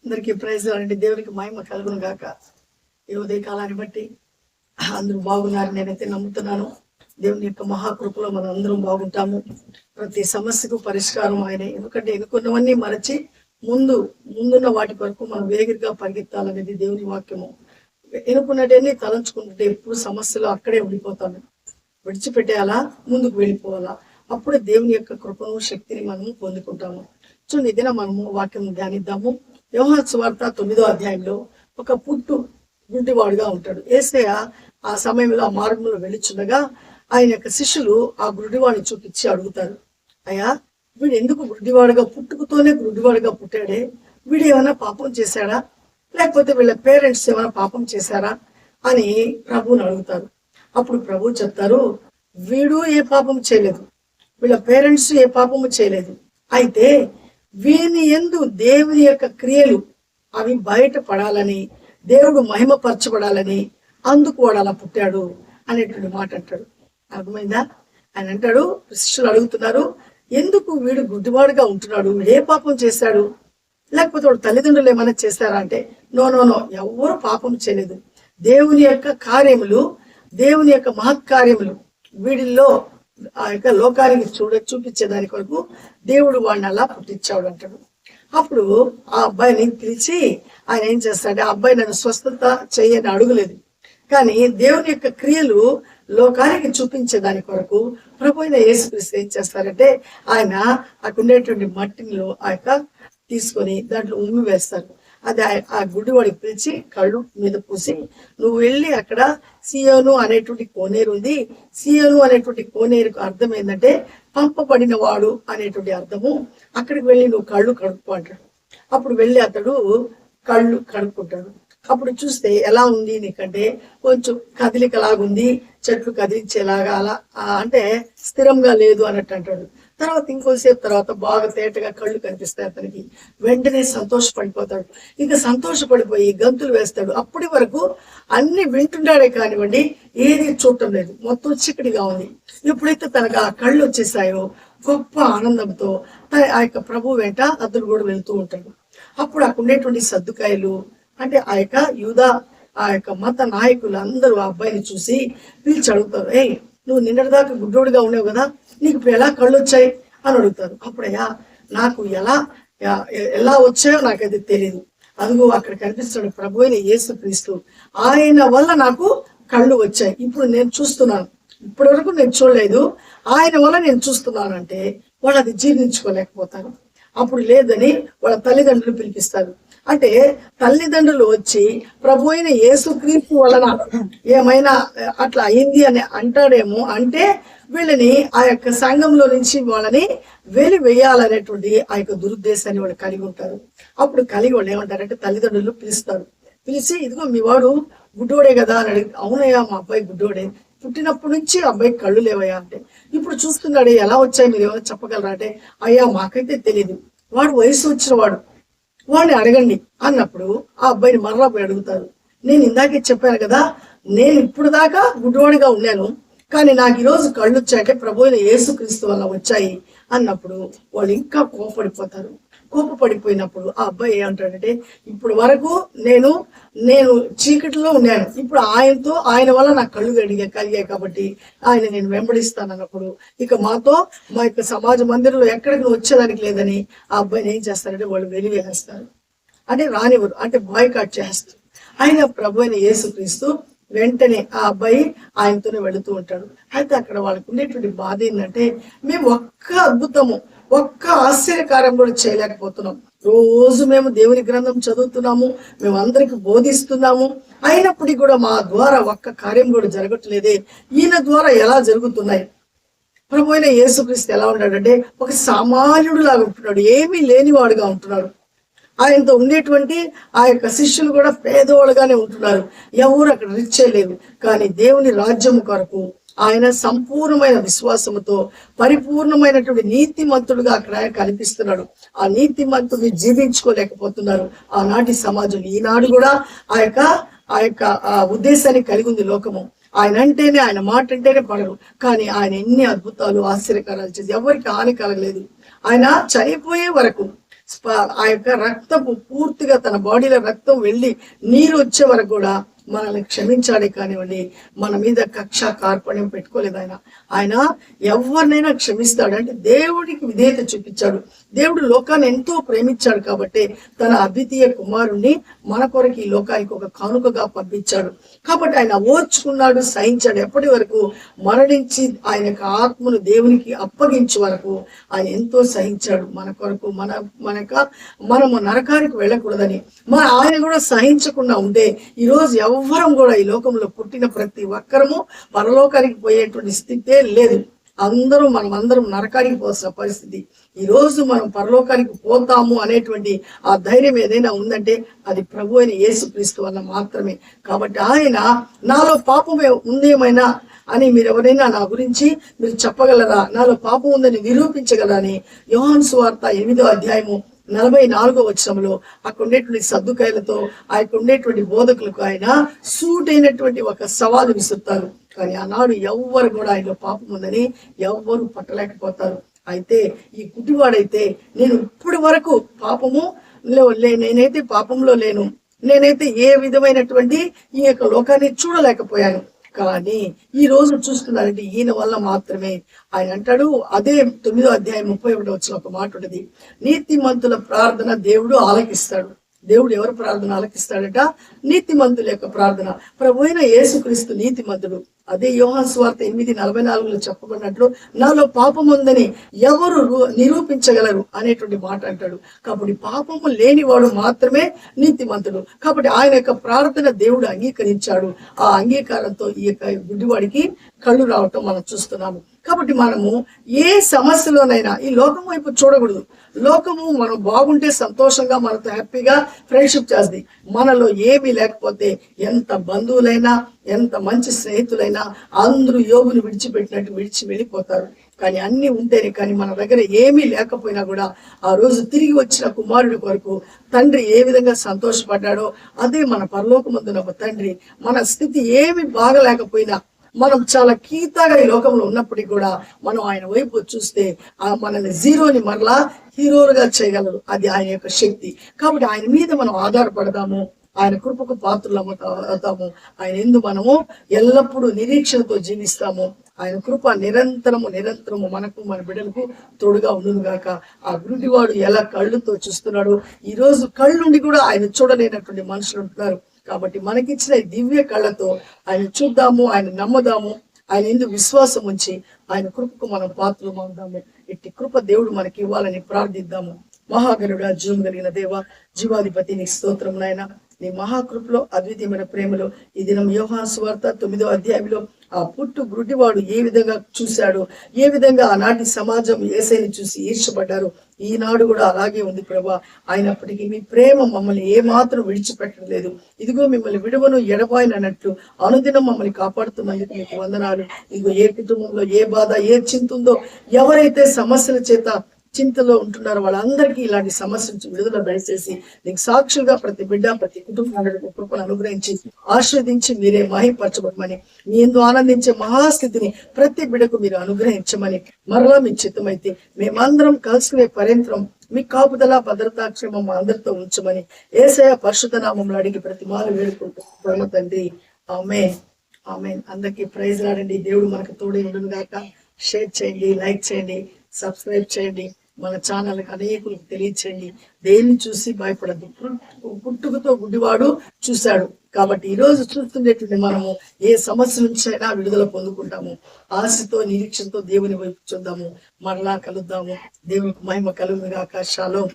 అందరికీ ప్రైజ్ అంటే దేవునికి మహిమ కలుగును గాక. ఈ ఉదయ కాలాన్ని బట్టి అందరూ బాగున్నారు నేనైతే నమ్ముతున్నాను. దేవుని యొక్క మహాకృపలో మనం అందరం బాగుంటాము. ప్రతి సమస్యకు పరిష్కారం ఆయన. ఎందుకంటే ఎన్నుకున్నవన్నీ మరచి ముందున్న వాటి వరకు మనం వేగిరిగా పరిగెత్తాలనేది దేవుని వాక్యము. ఎన్నుకున్నటన్నీ తలంచుకుంటుంటే ఎప్పుడు సమస్యలు అక్కడే ఉండిపోతాము. విడిచిపెట్టేయాలా, ముందుకు వెళ్ళిపోవాలా. అప్పుడే దేవుని యొక్క కృపను శక్తిని మనము పొందుకుంటాము. చూడండి, ఇదిన మనము వాక్యం ధ్యానిద్దాము. యోహాను సువార్త 9వ అధ్యాయంలో ఒక గుడ్డివాడుగా ఉంటాడు. యేసయ్య ఆ సమయంలో ఆ మార్గంలో వెళ్ళిచుండగా ఆయన యొక్క శిష్యులు ఆ గుడ్డివాడిని చూపించి అడుగుతారు, అయ్యా వీడు ఎందుకు గుడ్డివాడుగా, పుట్టుకతోనే గుడ్డివాడుగా పుట్టాడే, వీడు ఏమైనా పాపం చేశాడా, లేకపోతే వీళ్ళ పేరెంట్స్ ఏమైనా పాపం చేశారా అని ప్రభువుని అడుగుతారు. అప్పుడు ప్రభు చెప్తారు, వీడు ఏ పాపం చేయలేదు, వీళ్ళ పేరెంట్స్ ఏ పాపము చేయలేదు, అయితే వీని యందు దేవుని యొక్క క్రియలు అవి బయటపడాలని, దేవుడు మహిమపరచబడాలని అందుకు వాడు అలా పుట్టాడు అనేటువంటి మాట అంటాడు. అర్థమైందా? ఆయన అంటాడు, శిష్యులు అడుగుతున్నారు, ఎందుకు వీడు గుడ్డివాడుగా ఉంటున్నాడు, వీడు ఏ పాపం చేశాడు, లేకపోతే వాడు తల్లిదండ్రులు ఏమైనా చేశారా అంటే, నో ఎవరు పాపం చేయలేదు. దేవుని యొక్క కార్యములు, దేవుని యొక్క మహత్కార్యములు వీడిల్లో ఆ యొక్క లోకానికి చూపించేదాని కొరకు దేవుడు వాడిని అలా పుట్టించాడు అంటాడు. అప్పుడు ఆ అబ్బాయిని పిలిచి ఆయన ఏం చేస్తాడు, ఆ అబ్బాయి నన్ను స్వస్థత చేయని అడుగులేదు, కానీ దేవుని యొక్క క్రియలు లోకానికి చూపించేదాని కొరకు ప్రభు అయిన యేసుక్రీస్తు ఏం చేస్తారంటే, ఆయన అక్కడ ఉండేటువంటి మట్టిలో ఆ యొక్క తీసుకొని దాంట్లో ఉమ్మి వేస్తారు. అది ఆ గుడ్డివాడికి పిలిచి కళ్ళు మీద పూసి, నువ్వు వెళ్ళి అక్కడ సియోను అనేటువంటి కోనేరు ఉంది, సియోను అనేటువంటి కోనేరుకు అర్థం ఏంటంటే పంపబడిన వాడు అనేటువంటి అర్థము, అక్కడికి వెళ్ళి నువ్వు కళ్ళు కడుక్కో అంటాడు. అప్పుడు వెళ్ళి అతడు కళ్ళు కడుక్కుంటాడు. అప్పుడు చూస్తే ఎలా ఉంది నీకంటే, కొంచెం కదిలికలాగుంది, చెట్లు కదిలించేలాగా, అలా అంటే స్థిరంగా లేదు అన్నట్టు అంటాడు. తర్వాత ఇంకోసేపు తర్వాత బాగా తేటగా కళ్ళు కనిపిస్తాయి అతనికి. వెంటనే సంతోషపడిపోతాడు. ఇంకా సంతోషపడిపోయి గంతులు వేస్తాడు. అప్పటి వరకు అన్ని వింటున్నాడే కానివ్వండి, ఏది చూడటం లేదు, మొత్తం చీకటిగా ఉంది. ఎప్పుడైతే తనకు ఆ కళ్ళు వచ్చేసాయో గొప్ప ఆనందంతో ఆ యొక్క ప్రభు వెంట అతను కూడా వెళ్తూ ఉంటాడు. అప్పుడు అక్కడ ఉండేటువంటి సద్దుకాయలు అంటే ఆ యొక్క యూదా ఆ యొక్క మత నాయకులు అందరూ ఆ అబ్బాయిని చూసి పిలిచి అడుగుతారు, ఏయ్ నువ్వు నిన్నటిదాకా గుడ్డోడిగా ఉండేవు కదా, నీకు ఇప్పుడు ఎలా కళ్ళు వచ్చాయి అని అడుగుతారు. అప్పుడయ్యా నాకు ఎలా వచ్చాయో నాకైతే తెలియదు, అదిగో అక్కడ కనిపిస్తున్నాడు ప్రభు అయిన యేసుక్రీస్తు, ఆయన వల్ల నాకు కళ్ళు వచ్చాయి, ఇప్పుడు నేను చూస్తున్నాను, ఇప్పటి వరకు నేను చూడలేదు, ఆయన వల్ల నేను చూస్తున్నాను అంటే వాళ్ళు అది జీర్ణించుకోలేకపోతారు. అప్పుడు లేదని వాళ్ళ తల్లిదండ్రులు పిలిపిస్తారు. అంటే తల్లిదండ్రులు వచ్చి ప్రభు అయిన యేసుక్రీస్తు వలన ఏమైనా అట్లా అయింది అని అంటాడేమో, అంటే వీళ్ళని ఆ యొక్క సంఘంలో నుంచి వాళ్ళని వెలివేయాలనేటువంటి ఆ యొక్క దురుద్దేశాన్ని వాళ్ళు కలిగి ఉంటారు. అప్పుడు కలిగి వాళ్ళు ఏమంటారంటే తల్లిదండ్రులు పిలుస్తారు. పిలిచి, ఇదిగో మీ వాడు గుడ్డోడే కదా అని అడిగి, అవునయ్యా మా అబ్బాయి గుడ్డోడే, పుట్టినప్పటి నుంచి అబ్బాయి కళ్ళు లేవయ్యా అంటే, ఇప్పుడు చూస్తున్నాడు, ఎలా వచ్చాయి మీరు ఏమైనా చెప్పగలరా అంటే, అయ్యా మాకైతే తెలియదు, వాడు వయసు వచ్చిన వాడిని అడగండి అన్నప్పుడు ఆ అబ్బాయిని మరలా పోయి అడుగుతారు. నేను ఇందాకే చెప్పాను కదా, నేను ఇప్పుడు దాకా గుడ్డివాడిగా ఉన్నాను, కానీ నాకు ఈరోజు కళ్ళు వచ్చాయంటే ప్రభు అయిన యేసుక్రీస్తు వల్ల వచ్చాయి అన్నప్పుడు వాళ్ళు ఇంకా కోపపడిపోయినప్పుడు ఆ అబ్బాయి ఏమంటాడంటే, ఇప్పుడు వరకు నేను చీకటిలో ఉన్నాను, ఇప్పుడు ఆయన వల్ల నాకు కళ్ళు కలిగాయి కాబట్టి ఆయన నేను వెంబడిస్తాను అన్నప్పుడు ఇక మా యొక్క సమాజ మందిరంలో ఎక్కడికి వచ్చేదానికి లేదని ఆ అబ్బాయిని ఏం చేస్తారంటే వాళ్ళు వెలివేస్తారు, అంటే రానివ్వరు, అంటే బాయ్కాట్ చేస్తారు. ఆయన ప్రభు అయిన యేసుక్రీస్తు వెంటనే ఆ అబ్బాయి ఆయనతోనే వెళుతూ ఉంటాడు. అయితే అక్కడ వాళ్ళకు ఉండేటువంటి బాధ ఏంటంటే, మేము ఒక్క అద్భుతము, ఒక్క ఆశ్చర్యకార్యం కూడా చేయలేకపోతున్నాం. రోజు మేము దేవుని గ్రంథం చదువుతున్నాము, మేము అందరికి బోధిస్తున్నాము, అయినప్పటికీ కూడా మా ద్వారా ఒక్క కార్యం కూడా జరగట్లేదే, ఈయన ద్వారా ఎలా జరుగుతున్నాయి. ప్రభు అయిన యేసుక్రీస్తు ఎలా ఉన్నాడంటే ఒక సామాన్యుడు లాగా ఉంటున్నాడు, ఏమీ లేనివాడుగా ఉంటున్నాడు. ఆయనతో ఉండేటువంటి ఆ యొక్క శిష్యులు కూడా పేదవాళ్ళుగానే ఉంటున్నారు, ఎవరు అక్కడ రిచ్చే లేవు. కానీ దేవుని రాజ్యము కొరకు ఆయన సంపూర్ణమైన విశ్వాసముతో పరిపూర్ణమైనటువంటి నీతిమంతుడుగా అక్కడ కనిపిస్తున్నాడు. ఆ నీతిమంతుడిని జీవించుకోలేకపోతున్నారు ఆనాటి సమాజం. ఈనాడు కూడా ఆ యొక్క ఉద్దేశాన్ని కలిగి ఉంది లోకము. ఆయన అంటేనే, ఆయన మాట అంటేనే పడరు, కానీ ఆయన ఎన్ని అద్భుతాలు ఆశ్చర్యకారాలు చేసి ఎవరికి హాని కలగలేదు. ఆయన చనిపోయే వరకు ఆ యొక్క రక్తపు పూర్తిగా తన బాడీలో రక్తం వెళ్ళి నీరు వచ్చే వరకు కూడా మనల్ని క్షమించాడే కానివ్వండి, మన మీద కక్ష కార్పణ్యం పెట్టుకోలేదు ఆయన. ఆయన ఎవరినైనా క్షమిస్తాడు. అంటే దేవుడికి విధేయత చూపించాడు. దేవుడు లోకాన్ని ఎంతో ప్రేమించాడు కాబట్టి తన అద్వితీయ కుమారుణ్ణి మన కొరకు ఈ లోకానికి ఒక కానుకగా పంపించాడు. కాబట్టి ఆయన ఓర్చుకున్నాడు, సహించాడు. ఎప్పటి వరకు? మరణించి ఆయన యొక్క ఆత్మను దేవునికి అప్పగించే వరకు ఆయన ఎంతో సహించాడు మన కొరకు. మనము నరకానికి వెళ్ళకూడదని ఆయన కూడా సహించకుండా ఉంటే ఈరోజు ఎవ్వరం కూడా ఈ లోకంలో పుట్టిన ప్రతి ఒక్కరము పరలోకానికి పోయేటువంటి స్థితే లేదు. మనమందరం నరకానికి పోసిన పరిస్థితి. ఈ రోజు మనం పరలోకానికి పోతాము అనేటువంటి ఆ ధైర్యం ఏదైనా ఉందంటే అది ప్రభు అయిన యేసుక్రీస్తు వల్ల మాత్రమే. కాబట్టి ఆయన నాలో పాపమే ఉందేమైనా అని మీరు ఎవరైనా నా గురించి మీరు చెప్పగలరా, నాలో పాపం ఉందని నిరూపించగలరా అని యోహాను సువార్త 8వ అధ్యాయము 44వ వచనంలో అక్కడ ఉండేటువంటి సద్దుకాయలతో ఆ యొక్క ఉండేటువంటి బోధకులకు ఆయన సూటైనటువంటి ఒక సవాలు విసురుతారు. కానీ ఆనాడు ఎవ్వరు కూడా ఆయనలో పాపం ఉందని ఎవ్వరు పట్టలేకపోతారు. అయితే ఈ గుడ్డివాడైతే నేను ఇప్పటి వరకు నేనైతే పాపంలో లేను, నేనైతే ఏ విధమైనటువంటి ఈ యొక్క లోకాన్ని చూడలేకపోయాను. కానీ ఈ రోజు చూస్తున్నారంటే ఈయన వల్ల మాత్రమే. ఆయన అంటాడు, అదే 9వ అధ్యాయం 31వ వచనంలో ఒక మాట ఉంటుంది, నీతిమంతుల ప్రార్థన దేవుడు ఆలకిస్తాడు. దేవుడు ఎవరి ప్రార్థన ఆలకిస్తాడట? నీతిమంతుల యొక్క ప్రార్థన. ప్రభు అయిన యేసుక్రీస్తు నీతిమంతుడు. అదే యోహాను సువార్త 8:44లో చెప్పబడినట్లు నాలో పాపం ఉందని ఎవరు నిరూపించగలరు అనేటువంటి మాట అంటాడు. కాబట్టి పాపము లేనివాడు మాత్రమే నీతిమంతుడు. కాబట్టి ఆయన యొక్క ప్రార్థన దేవుడు అంగీకరించాడు. ఆ అంగీకారంతో ఈ యొక్క గుడ్డివాడికి కళ్ళు రావటం మనం చూస్తున్నాము. కాబట్టి మనము ఏ సమస్యలోనైనా ఈ లోకం వైపు చూడకూడదు. లోకము మనం బాగుంటే సంతోషంగా మనతో హ్యాపీగా ఫ్రెండ్షిప్ చేస్తుంది. మనలో ఏమీ లేకపోతే ఎంత బంధువులైనా ఎంత మంచి స్నేహితులైనా అందరూ యోగుని విడిచిపెట్టినట్టు విడిచి వెళ్ళిపోతారు. కానీ అన్ని ఉంటేనే, కానీ మన దగ్గర ఏమీ లేకపోయినా కూడా ఆ రోజు తిరిగి వచ్చిన కుమారుడి కొరకు తండ్రి ఏ విధంగా సంతోషపడ్డాడో అదే మన పరలోకమందున ఒక తండ్రి మన స్థితి ఏమి బాగలేకపోయినా, మనం చాలా కీతాగా ఈ లోకంలో ఉన్నప్పటికీ కూడా మనం ఆయన వైపు చూస్తే మనల్ని జీరోని మరలా హీరోలుగా చేయగలరు. అది ఆయన యొక్క శక్తి. కాబట్టి ఆయన మీద మనం ఆధారపడదాము, ఆయన కృపకు పాత్రలు అవుతాము. ఆయన యందు మనము ఎల్లప్పుడూ నిరీక్షణతో జీవిస్తాము. ఆయన కృప నిరంతరము మనకు మన బిడ్డలకు తోడుగా ఉండును గాక. ఆ గుడ్డివాడు ఎలా కళ్ళుతో చూస్తున్నాడు, ఈ రోజు కళ్ళుండి కూడా ఆయన చూడలేనటువంటి మనుషులు ఉంటున్నారు. కాబట్టి మనకిచ్చిన దివ్య కళ్ళతో ఆయన చూద్దాము, ఆయన నమ్మదాము, ఆయన ఎందుకు విశ్వాసం ఉంచి ఆయన కృపకు మనం పాత్రలు అవుదాము. ఇట్టి కృప దేవుడు మనకి ఇవ్వాలని ప్రార్థిద్దాము. మహాగణుడా, జీవం కలిగిన దేవ, జీవాధిపతి, నీ స్తోత్రం నాయన. నీ మహాకృపలో అద్వితీయమైన ప్రేమలో ఈ దినం యోహాను సువార్త 9వ అధ్యాయంలో ఆ పుట్టు గుడ్డివాడు ఏ విధంగా చూశాడు, ఏ విధంగా ఆనాటి సమాజం యేసయ్యని చూసి ఈర్షపడ్డారు, ఈనాడు కూడా అలాగే ఉంది ప్రభా. అయినప్పటికీ మీ ప్రేమ మమ్మల్ని ఏమాత్రం విడిచిపెట్టడం లేదు. ఇదిగో మిమ్మల్ని విడువను ఎడబాయినట్లు అనుదినం మమ్మల్ని కాపాడుతున్నందుకు మీకు వందనాలు. ఇదిగో ఏ కుటుంబంలో ఏ బాధ, ఏ చింత ఉందో, ఎవరైతే సమస్యల చేత చింతలో ఉంటున్నారో వాళ్ళందరికీ ఇలాంటి సమస్య నుంచి విడుదల దయచేసి నీకు సాక్షులుగా ప్రతి బిడ్డ, ప్రతి కుటుంబానికి కృపను అనుగ్రహించి ఆశీర్వదించి మీరే మహిమపరచబడమని, మీ ఎందు ఆనందించే మహాస్థితిని ప్రతి బిడ్డకు మీరు అనుగ్రహించమని, మరలా మీ చిత్తమైతే మేమందరం కలుసుకునే పర్యంతరం మీ కాపుదల భద్రతాక్షేమం మా అందరితో ఉంచమని యేసయ్య పరిశుద్ధ నామములో అడిగి ప్రతి మారు వేడుకుంటున్నాము తండ్రి. ఆమేన్, ఆమేన్. అందరికీ ప్రైజ్ రాడండి. దేవుడు మనకు తోడే ఉండును గాక. షేర్ చేయండి, లైక్ చేయండి, సబ్స్క్రైబ్ చేయండి, మన ఛానల్ అనేకులకు తెలియచేయండి. దేన్ని చూసి భయపడద్దు. పుట్టుకతో గుడ్డివాడు చూశాడు. కాబట్టి ఈ రోజు చూస్తుండేటువంటి మనము ఏ సమస్య నుంచి అయినా విడుదల పొందుకుంటాము. ఆశతో నిరీక్షణతో దేవుని వైపు చూద్దాము. మరలా కలుద్దాము. దేవునికి మహిమ కలుగును గాక. షాలోమ్.